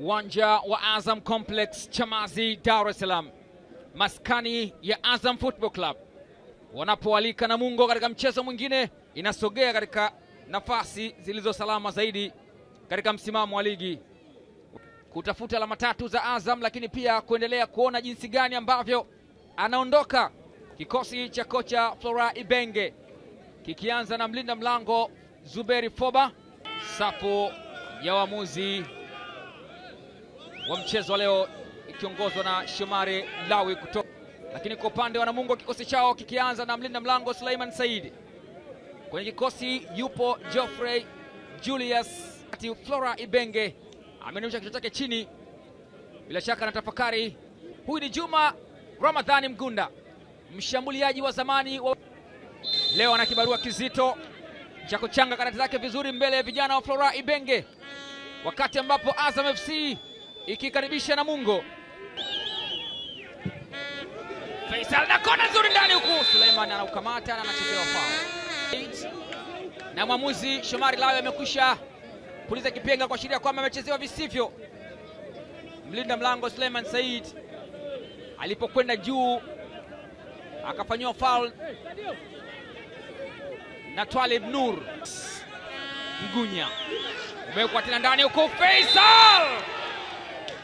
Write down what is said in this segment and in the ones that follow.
Uwanja wa Azam Complex Chamazi, Dar es Salaam, maskani ya Azam Football Club, wanapoalika Namungo katika mchezo mwingine. Inasogea katika nafasi zilizo salama zaidi katika msimamo wa ligi, kutafuta alama 3 za Azam, lakini pia kuendelea kuona jinsi gani ambavyo anaondoka kikosi cha kocha Flora Ibenge, kikianza na mlinda mlango Zuberi Foba. Safu ya waamuzi wa mchezo wa leo ikiongozwa na Shomari Lawi kutoka, lakini kwa upande wa Namungo kikosi chao kikianza na mlinda mlango Suleiman Said. Kwenye kikosi yupo Geoffrey Julius. Flora Ibenge amenusha kichwa chake chini, bila shaka na tafakari. Huyu ni Juma Ramadhani Mgunda, mshambuliaji wa zamani wa leo, ana kibarua kizito cha kuchanga karata zake vizuri mbele ya vijana wa Flora Ibenge, wakati ambapo Azam FC ikikaribisha Namungo. Faisal na kona nzuri ndani huku, Suleiman anaukamata na anachezewa foul, na mwamuzi Shomari Lawi amekwisha puliza kipenga kuashiria kwamba amechezewa visivyo. Mlinda mlango Suleiman Said alipokwenda juu akafanywa foul na Twalib Nur. Mgunya umewekwa tena ndani huko, Faisal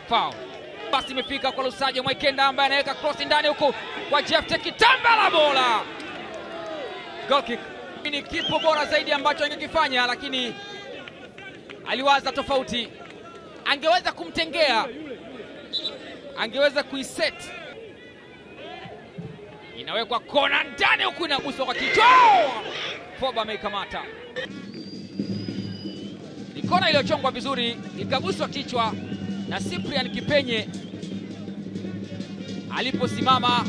foul. Basi imefika kwa Lusajo Mwaikenda ambaye anaweka cross ndani huko kwa Jeff Kitamba, la bola, goal kick. Ni kipo bora zaidi ambacho angekifanya, lakini aliwaza tofauti. Angeweza kumtengea, angeweza kuiset. Inawekwa kona ndani huku, inaguswa kwa kichwa, Foba ameikamata. Ni kona iliyochongwa vizuri, ikaguswa kichwa na Cyprian Kipenye. Aliposimama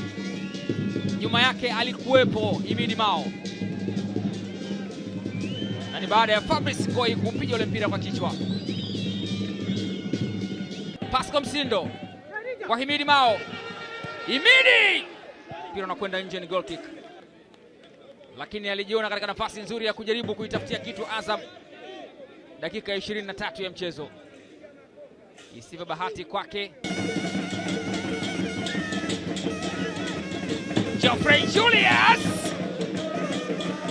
nyuma yake alikuwepo Imidi Mao, na ni baada ya Fabrice Ngoi kupiga ule mpira kwa kichwa. Pascal Msindo kwa Imidi Mao, Imidi, mpira unakwenda nje, ni goal kick, lakini alijiona katika nafasi nzuri ya kujaribu kuitafutia kitu Azam. Dakika ya 23 ya mchezo, isivyo bahati kwake Geoffrey Julius,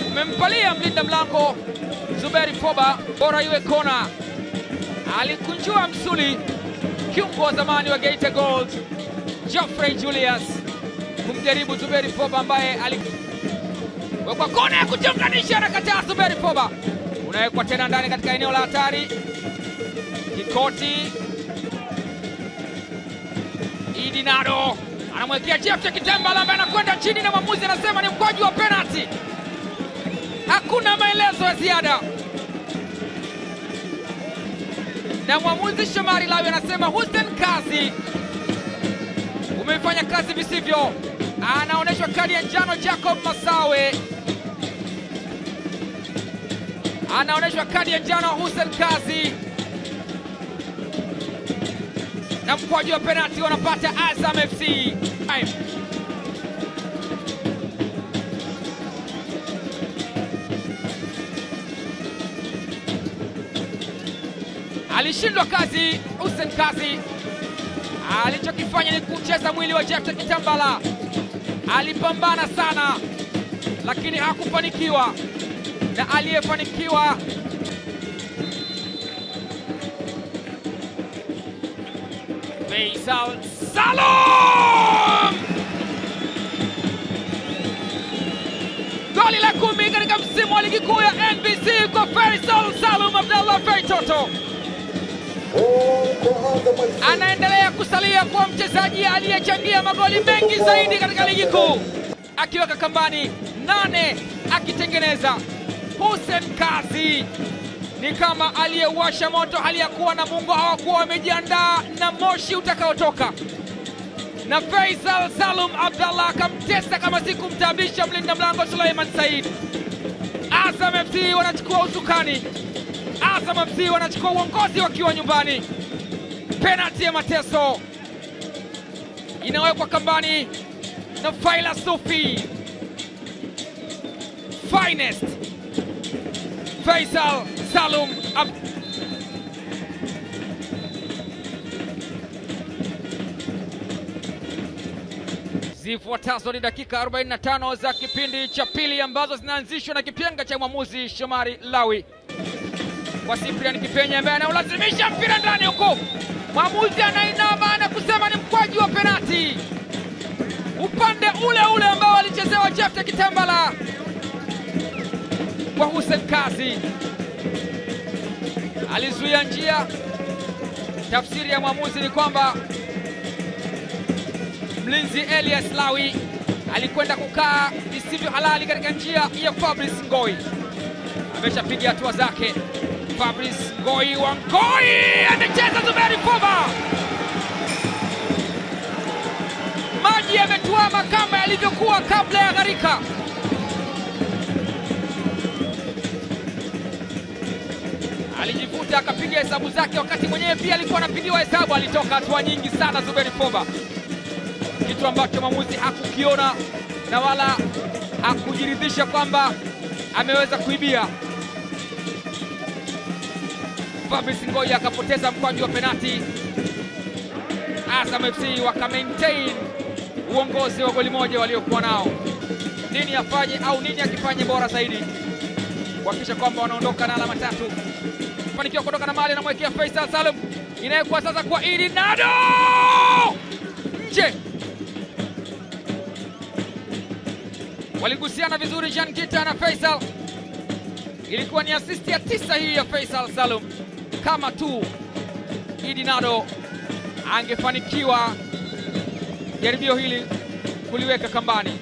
umempalia mlinda mlango Zuberi Foba, bora iwe kona. Alikunjua msuli kiungo wa zamani wa Geita Gold Geoffrey Julius kumjaribu Zuberi Foba, ambaye aliwekwa kona ya kuchonganisha, na kataa Zuberi Foba, unawekwa tena ndani katika eneo la hatari. Kikoti Idinado anamwekea Jeff Kitamba ambaye anakwenda chini, na mwamuzi anasema ni mkwaju wa penalty. Hakuna maelezo ya ziada, na mwamuzi Shomari Lawi anasema Hussein Kazi, umefanya kazi visivyo. Anaonyeshwa kadi ya njano Jacob Masawe, anaonyeshwa kadi ya njano Hussein Kazi, na mkwaju wa penalty wanapata Azam FC. Alishindwa kazi Hussein Kazi. Alichokifanya ni kucheza mwili wa Jeff Kitambala. Alipambana sana, lakini hakufanikiwa, na aliyefanikiwa Faisal Salum. Goli la 10 katika msimu wa ligi kuu ya NBC kwa Faisal Salum Abdallah Feitoto. Anaendelea kusalia kuwa mchezaji aliyechangia magoli mengi zaidi katika ligi kuu, akiweka kambani 8 akitengeneza. Hussein Kazi ni kama aliyewasha moto, hali ya kuwa Namungo hawakuwa wamejiandaa na moshi utakaotoka, na Faisal Salum Abdallah akamtesa kama sikumtabisha mlinda mlango Suleiman Said. Azam FC wanachukua usukani, Azam FC wanachukua uongozi wakiwa nyumbani. Penalty ya mateso inawekwa kambani na Faila Sufi Finest. Faisal Salum Zifuatazo ni dakika 45 za kipindi cha pili ambazo zinaanzishwa na kipenga cha mwamuzi Shomari Lawi kwa Cyprian Kipenya ambaye anaulazimisha mpira ndani huko. Mwamuzi anainama na kusema ni mkwaju wa penalti. Upande ule ule ambao alichezewa Jefte Kitambala kwa Hussein Kazi. Alizuia njia. Tafsiri ya mwamuzi ni kwamba mlinzi Elias Lawi alikwenda kukaa isivyo halali katika njia ya Fabrice Ngoi. Ameshapiga hatua zake. Fabrice Ngoi wa Ngoi amecheza Zuberi Foba. Maji yametuama kama yalivyokuwa kabla ya gharika. Alijivuta akapiga hesabu zake, wakati mwenyewe pia alikuwa anapigiwa hesabu. Alitoka hatua nyingi sana Zuberi Foba, kitu ambacho mwamuzi hakukiona na wala hakujiridhisha kwamba ameweza kuibia. Fabrice Ngoi akapoteza mkwaju wa penalti. Azam FC waka maintain uongozi wa goli moja waliokuwa nao. Nini afanye au nini akifanye bora zaidi kuhakikisha kwamba wanaondoka na alama tatu. Fanikiwa kuondoka na mali, anamwekea Faisal Salum, inayekuwa sasa kwa Idi Nado nje. Waligusiana vizuri Jean Gita na Faisal. Ilikuwa ni assist ya 9 hii ya Faisal Salum. Kama tu Idi Nado angefanikiwa jaribio hili kuliweka kambani.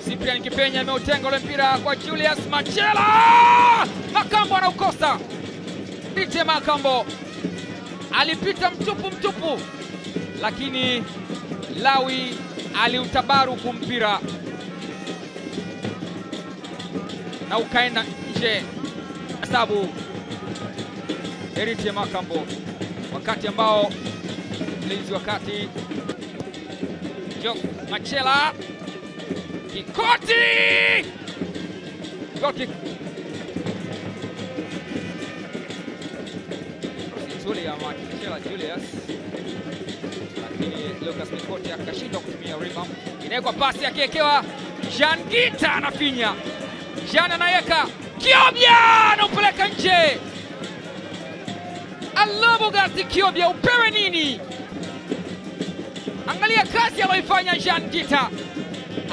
Cyprian Kipenya ameutenga ule mpira kwa Julius Machela. Makambo anaukosa. Dite Makambo alipita mtupu, lakini Lawi aliutabaruku mpira na ukaenda nje. Sababu Dite Makambo, wakati ambao mlinzi wakati Jof Machela Kikoti Goki Zulia Machela Julius, lakini Lucas Mikoti akashindwa kutumia rebound. Inawekwa pasi akiekewa Jean Gita, anafinya Jean, anaweka Kiobia, anaupeleka nje. Alobogati Kiobia, upewe nini? Angalia kazi aliyoifanya Jean Gita.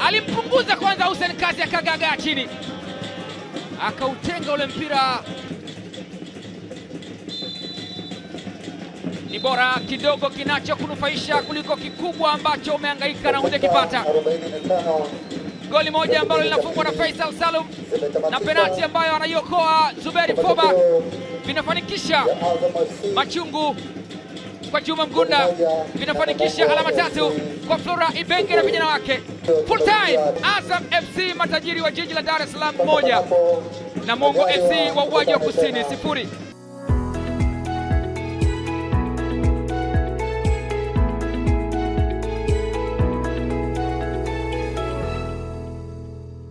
Alimpunguza kwanza Hussein Kazi, akagagaa chini, akautenga ule mpira. Ni bora kidogo kinachokunufaisha kuliko kikubwa ambacho umehangaika na hujakipata. Goli moja ambalo linafungwa na Faisal Salum na penalti ambayo anaiokoa Zuberi Foba vinafanikisha machungu kwa Juma Mgunda, vinafanikisha alama tatu kwa Flora Ibenge na vijana wake. Full time Azam FC matajiri wa jiji la Dar es Salaam 1 na Mongo FC wa Uwaji wa Kusini 0.